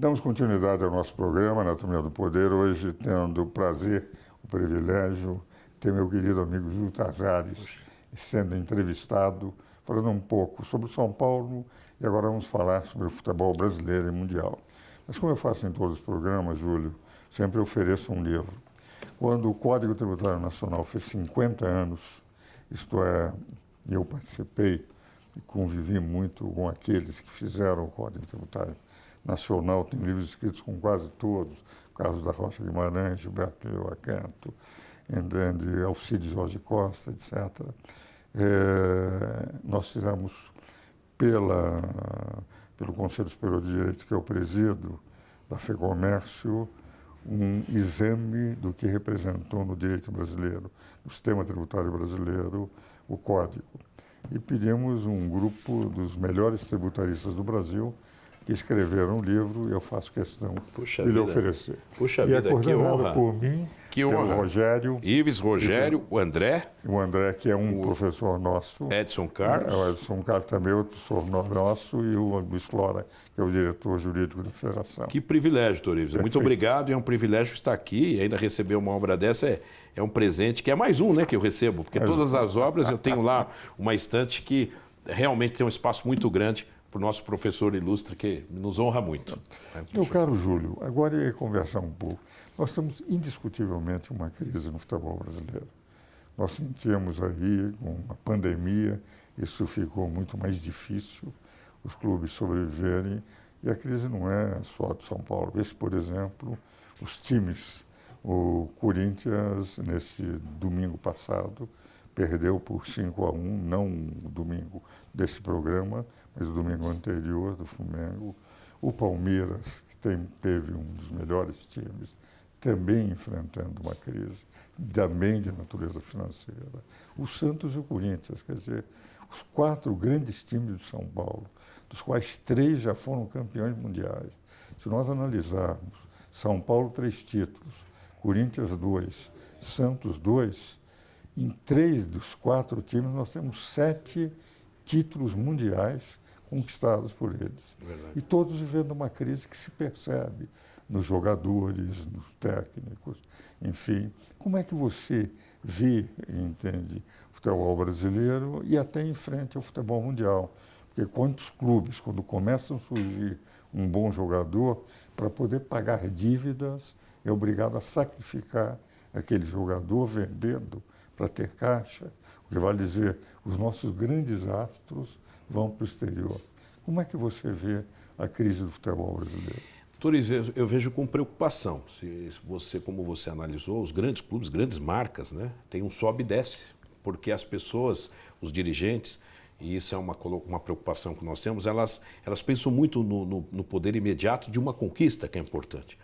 Damos continuidade ao nosso programa, Anatomia do Poder, hoje tendo o prazer, o privilégio, ter meu querido amigo Júlio Tazares sendo entrevistado, falando um pouco sobre o São Paulo e agora vamos falar sobre o futebol brasileiro e mundial. Mas como eu faço em todos os programas, Júlio, sempre ofereço um livro. Quando o Código Tributário Nacional fez 50 anos, isto é, eu participei e convivi muito com aqueles que fizeram o Código Tributário Nacional, tem livros escritos com quase todos, Carlos da Rocha Guimarães, Gilberto Leoacanto, Alcide Jorge Costa, etc. Nós fizemos pelo Conselho Superior de Direito, que eu presido, da FEComércio, um exame do que representou no direito brasileiro, no sistema tributário brasileiro, o Código. E pedimos um grupo dos melhores tributaristas do Brasil que escreveram um livro e eu faço questão de lhe oferecer. Puxa e vida, que honra. Por mim, que pelo honra. Rogério. Ives, Rogério, o André. O André, que é um professor nosso. Edson Carlos. O Edson Carlos também é outro professor nosso e o Luiz Flora, que é o diretor jurídico da Federação. Que privilégio, Dr. Ives. Muito obrigado, é um privilégio estar aqui e ainda receber uma obra dessa é um presente, que é mais um, né, que eu recebo, porque todas as obras eu tenho lá uma estante que realmente tem um espaço muito grande para o nosso professor ilustre, que nos honra muito. Meu caro Júlio, agora eu ia conversar um pouco. Nós temos indiscutivelmente uma crise no futebol brasileiro. Nós sentimos aí, com a pandemia, isso ficou muito mais difícil, os clubes sobreviverem, e a crise não é só de São Paulo. Veja, por exemplo, os times. O Corinthians, nesse domingo passado, perdeu por 5-1, não o domingo desse programa, mas o domingo anterior do Flamengo. O Palmeiras, que teve um dos melhores times, também enfrentando uma crise, também de natureza financeira. O Santos e o Corinthians, quer dizer, os 4 grandes times de São Paulo, dos quais 3 já foram campeões mundiais. Se nós analisarmos, São Paulo 3 títulos, Corinthians 2, Santos 2, em 3 dos 4 times nós temos 7 títulos mundiais conquistados por eles. Verdade. E todos vivendo uma crise que se percebe nos jogadores, nos técnicos, enfim. Como é que você vê e entende o futebol brasileiro e até em frente ao futebol mundial? Porque quantos clubes, quando começam a surgir um bom jogador, para poder pagar dívidas, é obrigado a sacrificar aquele jogador vendendo para ter caixa, o que vale dizer, os nossos grandes astros vão para o exterior. Como é que você vê a crise do futebol brasileiro? Doutor, eu vejo com preocupação. Como você analisou, os grandes clubes, grandes marcas, né, tem um sobe e desce, porque as pessoas, os dirigentes, e isso é uma preocupação que nós temos, elas pensam muito no poder imediato de uma conquista, que é importante.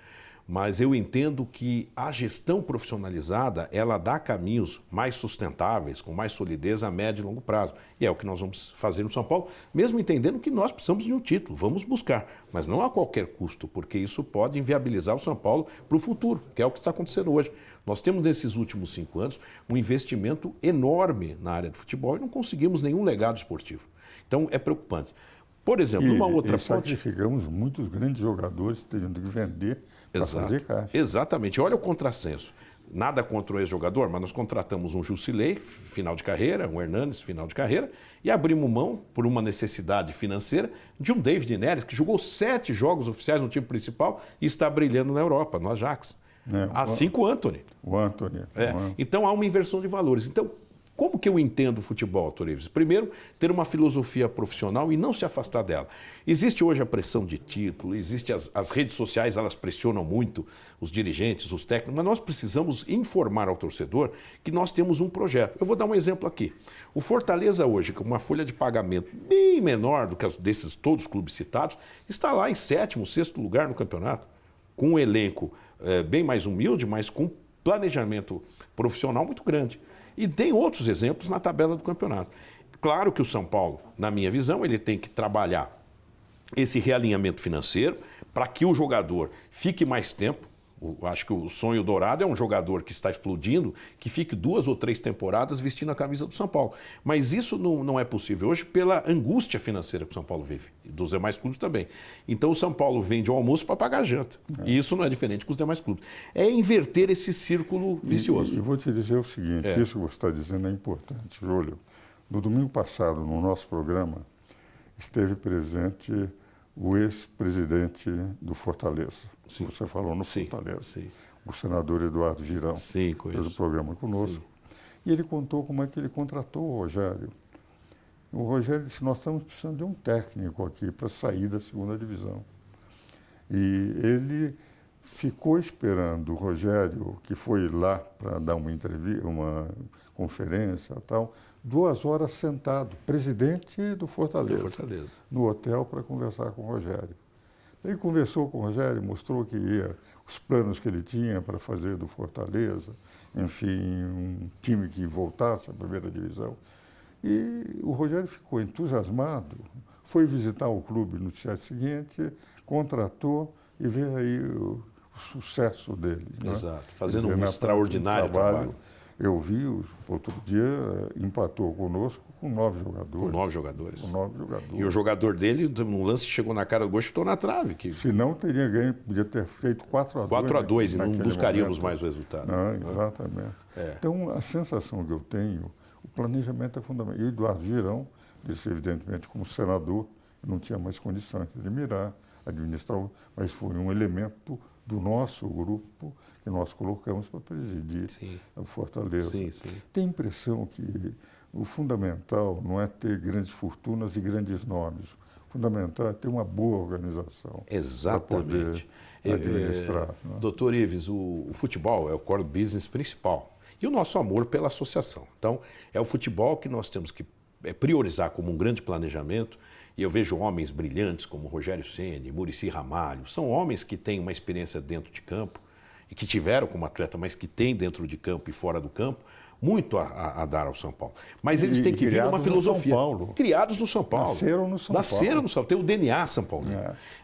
Mas eu entendo que a gestão profissionalizada, ela dá caminhos mais sustentáveis, com mais solidez a médio e longo prazo. E é o que nós vamos fazer no São Paulo, mesmo entendendo que nós precisamos de um título, vamos buscar. Mas não a qualquer custo, porque isso pode inviabilizar o São Paulo para o futuro, que é o que está acontecendo hoje. Nós temos, nesses últimos 5 anos, um investimento enorme na área de futebol e não conseguimos nenhum legado esportivo. Então, é preocupante. Por exemplo, uma outra fonte... sacrificamos muitos grandes jogadores tendo que vender para fazer caixa. Exatamente. Olha o contrassenso. Nada contra o ex-jogador, mas nós contratamos um Jusilei, final de carreira, um Hernanes, final de carreira, e abrimos mão, por uma necessidade financeira, de um David Neres, que jogou 7 jogos oficiais no time principal e está brilhando na Europa, no Ajax. Assim como o Antony. O Antony. Então há uma inversão de valores. Então, como que eu entendo o futebol, Dr. Ives? Primeiro, ter uma filosofia profissional e não se afastar dela. Existe hoje a pressão de título, existe as redes sociais, elas pressionam muito os dirigentes, os técnicos, mas nós precisamos informar ao torcedor que nós temos um projeto. Eu vou dar um exemplo aqui. O Fortaleza hoje, com uma folha de pagamento bem menor do que desses todos os clubes citados, está lá em 7º, 6º lugar no campeonato, com um elenco bem mais humilde, mas com planejamento profissional muito grande. E tem outros exemplos na tabela do campeonato. Claro que o São Paulo, na minha visão, ele tem que trabalhar esse realinhamento financeiro para que o jogador fique mais tempo Acho que o sonho dourado é um jogador que está explodindo, que fique 2 ou 3 temporadas vestindo a camisa do São Paulo. Mas isso não é possível hoje pela angústia financeira que o São Paulo vive, e dos demais clubes também. Então o São Paulo vende o almoço para pagar a janta. E isso não é diferente com os demais clubes. É inverter esse círculo vicioso. E vou te dizer o seguinte, isso que você está dizendo é importante, Júlio. No domingo passado, no nosso programa, esteve presente o ex-presidente do Fortaleza. Sim. Você falou no Sim, Fortaleza. sim. O senador Eduardo Girão. Sim, fez o programa conosco. Sim. E ele contou como é que ele contratou o Rogério. O Rogério disse, nós estamos precisando de um técnico aqui para sair da 2ª divisão. E ele ficou esperando o Rogério, que foi lá para dar uma entrevista, uma conferência e tal, 2 horas sentado, presidente do Fortaleza, no hotel para conversar com o Rogério. Ele conversou com o Rogério, mostrou os planos que ele tinha para fazer do Fortaleza, enfim, um time que voltasse à 1ª divisão. E o Rogério ficou entusiasmado, foi visitar o clube no dia seguinte, contratou e veio aí o sucesso dele. Exato, né? fazendo um extraordinário trabalho. Eu vi, outro dia, empatou conosco com 9 jogadores. Com 9 jogadores. Com 9 jogadores. E o jogador dele, num lance, chegou na cara do gol e chutou na trave. Se não, teria ganho, podia ter feito 4-2. 4-2 e não buscaríamos mais o resultado. Não, exatamente. Então, a sensação que eu tenho, o planejamento é fundamental. E o Eduardo Girão disse, evidentemente, como senador, não tinha mais condições de mirar, administrar, mas foi um elemento do nosso grupo que nós colocamos para presidir a Fortaleza. Tem a impressão que o fundamental não é ter grandes fortunas e grandes nomes. O fundamental é ter uma boa organização. Exatamente. Para poder administrar. Né? Doutor Ives, o futebol é o core business principal. E o nosso amor pela associação. Então, é o futebol que nós temos que priorizar como um grande planejamento. E eu vejo homens brilhantes como Rogério Ceni, Muricy Ramalho. São homens que têm uma experiência dentro de campo e que tiveram como atleta, mas que têm dentro de campo e fora do campo, muito a dar ao São Paulo. Mas eles têm que vir numa filosofia. Criados no São Paulo. Nasceram no São Paulo. Nasceram no São Paulo. Tem o DNA São Paulo.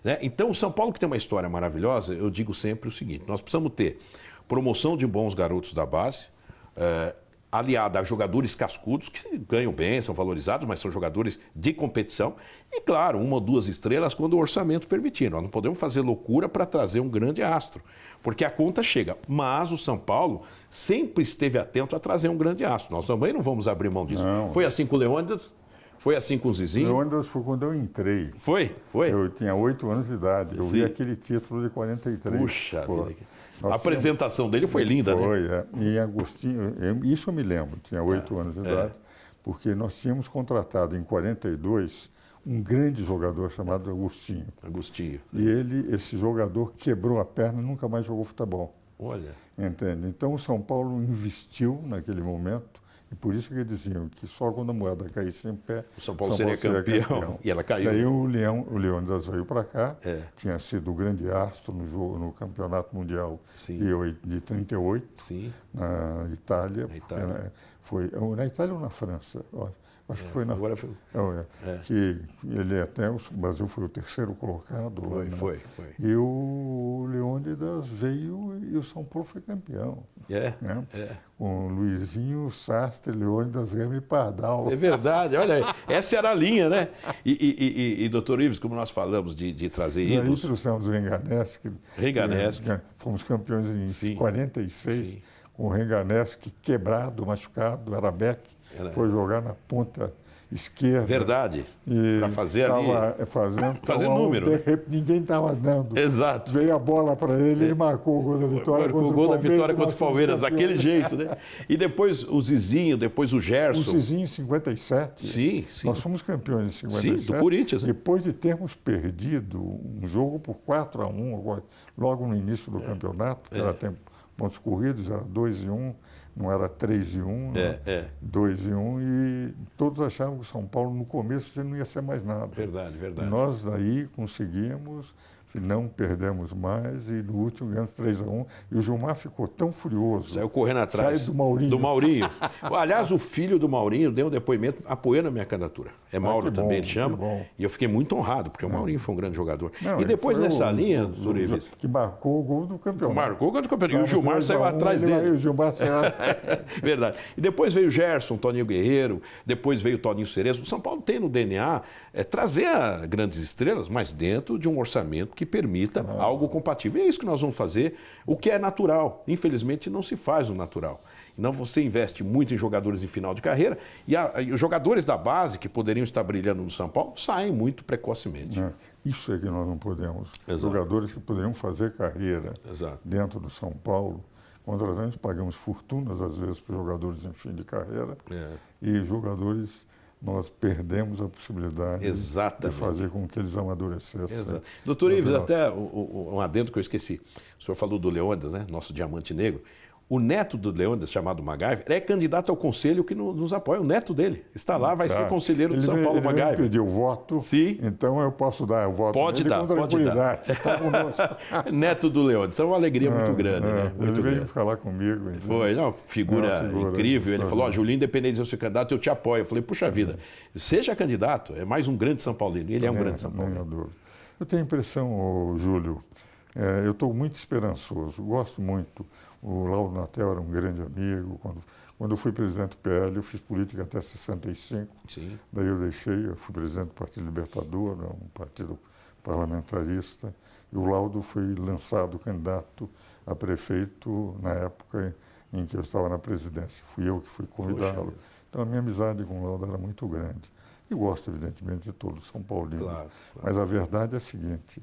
Né? Então, o São Paulo, que tem uma história maravilhosa, eu digo sempre o seguinte, nós precisamos ter promoção de bons garotos da base, aliada a jogadores cascudos, que ganham bem, são valorizados, mas são jogadores de competição. E, claro, 1 ou 2 estrelas quando o orçamento permitir. Nós não podemos fazer loucura para trazer um grande astro, porque a conta chega. Mas o São Paulo sempre esteve atento a trazer um grande astro. Nós também não vamos abrir mão disso. Não. Foi assim com o Leônidas, foi assim com o Zizinho. O Leônidas foi quando eu entrei. Foi? Eu tinha 8 anos de idade. Eu vi aquele título de 43. Puxa vida. A apresentação dele foi linda, né? Foi, E Agostinho, isso eu me lembro, tinha 8 anos de idade, porque nós tínhamos contratado em 42 um grande jogador chamado Agostinho. E esse jogador quebrou a perna e nunca mais jogou futebol. Olha. Entende? Então o São Paulo investiu naquele momento. E por isso que eles diziam que só quando a moeda caísse em pé, o São Paulo seria campeão. E ela caiu. Daí o Leônidas veio para cá, tinha sido o grande astro no Campeonato Mundial de 38, na Itália. Na Itália ou na França? Acho que foi na França. Que ele o Brasil foi o 3º colocado. Foi. E o Leônidas veio e o São Paulo foi campeão. Com Luizinho, Sastre, Leônidas, Remy e Pardal. É verdade, olha aí. Essa era a linha, né? E doutor Ives, como nós falamos de trazer ídolos... Nós trouxemos o Renganeschi. Fomos campeões em 46, com o Renganeschi quebrado, machucado, era back. Foi jogar na ponta esquerda. Verdade. Para fazer ali. Fazer número. Ninguém estava dando. Exato. Veio a bola para ele, ele marcou o gol da vitória. Marcou o gol da vitória contra o Palmeiras, daquele jeito, né? E depois o Zizinho, depois o Gerson. O Zizinho em 57. Sim. Nós fomos campeões em 57. Sim, do Corinthians. Depois de termos perdido um jogo por 4-1, logo no início do campeonato, que era pontos corridos, era 2-1. Não era 3-1, 2-1, e todos achavam que o São Paulo, no começo, já não ia ser mais nada. Verdade. E nós, daí, conseguimos, que não perdemos mais, e no último ganhamos 3-1, e o Gilmar ficou tão furioso. Saiu correndo atrás. Saiu do Maurinho. Do Maurinho. Aliás, o filho do Maurinho deu um depoimento apoiando a minha candidatura. É Mauro também, ele chama. E eu fiquei muito honrado, porque o Maurinho foi um grande jogador. Não, e depois nessa linha, doutor Ives... Que marcou o gol do campeonato. Marcou o gol do campeonato. E o Gilmar saiu atrás dele. O Gilmar saiu Verdade. E depois veio o Gerson, Toninho Guerreiro, depois veio o Toninho Cerezo. O São Paulo tem no DNA trazer grandes estrelas, mas dentro de um orçamento que permita algo compatível. E é isso que nós vamos fazer, o que é natural. Infelizmente, não se faz o natural. Então, você investe muito em jogadores em final de carreira e os jogadores da base que poderiam estar brilhando no São Paulo saem muito precocemente. Isso é que nós não podemos. Exato. Jogadores que poderiam fazer carreira dentro do São Paulo, contratantes pagamos fortunas, às vezes, para jogadores em fim de carreira, e jogadores... nós perdemos a possibilidade de fazer com que eles amadurecessem. Doutor Ives, até um adendo que eu esqueci. O senhor falou do Leônidas, né? Nosso diamante negro. O neto do Leônidas, chamado MacGyver, é candidato ao conselho que nos apoia. O neto dele está lá, vai ser conselheiro do São Paulo, MacGyver. Ele pediu voto, então eu posso dar o voto pode dele dar, com tranquilidade. Pode dar. Neto do Leônidas. É uma alegria muito grande, né? Muito ele veio falar comigo. Então. Foi, figura incrível. Ele falou, Julinho, independente de eu ser candidato, eu te apoio. Eu falei, puxa vida, seja candidato, é mais um grande São Paulino. Ele é um grande São Paulino. Eu tenho a impressão, Júlio, eu estou muito esperançoso, gosto muito. O Lauro Natel era um grande amigo. Quando eu fui presidente do PL, eu fiz política até 65. Sim. Daí eu deixei, eu fui presidente do Partido Libertador, um partido parlamentarista. E o Laudo foi lançado candidato a prefeito na época em que eu estava na presidência. Fui eu que fui convidá-lo. Então a minha amizade com o Laudo era muito grande. E gosto, evidentemente, de todos os São Paulinos. Claro. Mas a verdade é a seguinte...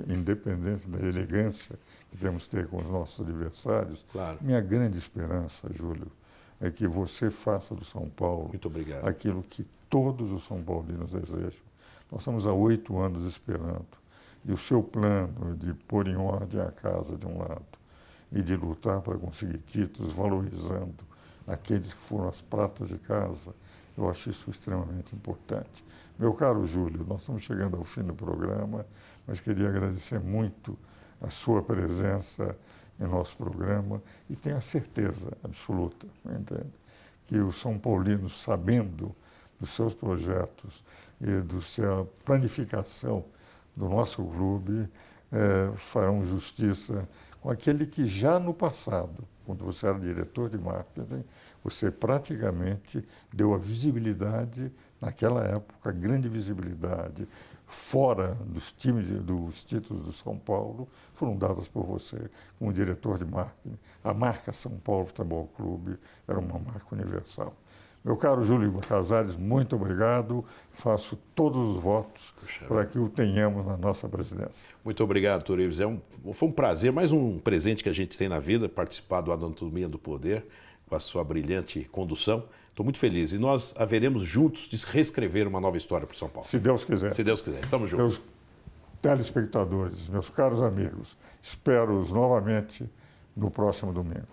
independente da elegância que temos que ter com os nossos adversários, minha grande esperança, Júlio, é que você faça do São Paulo aquilo que todos os São Paulinos desejam. Nós estamos há 8 anos esperando. E o seu plano de pôr em ordem a casa de um lado e de lutar para conseguir títulos, valorizando aqueles que foram as pratas de casa, eu acho isso extremamente importante. Meu caro Júlio, nós estamos chegando ao fim do programa, mas queria agradecer muito a sua presença em nosso programa e tenho a certeza absoluta, entende, que os São Paulinos, sabendo dos seus projetos e da sua planificação do nosso clube, farão justiça com aquele que já no passado, quando você era diretor de marketing, você praticamente deu a visibilidade, naquela época, grande visibilidade, fora dos títulos do São Paulo, foram dadas por você como diretor de marketing. A marca São Paulo Futebol Clube era uma marca universal. Meu caro Júlio Casares, muito obrigado. Faço todos os votos para que o tenhamos na nossa presidência. Muito obrigado, doutor Ives. Foi um prazer, mais um presente que a gente tem na vida, participar do Anatomia do Poder, com a sua brilhante condução. Estou muito feliz. E nós haveremos juntos de reescrever uma nova história para o São Paulo. Se Deus quiser. Se Deus quiser. Estamos juntos. Meus telespectadores, meus caros amigos, espero-os novamente no próximo domingo.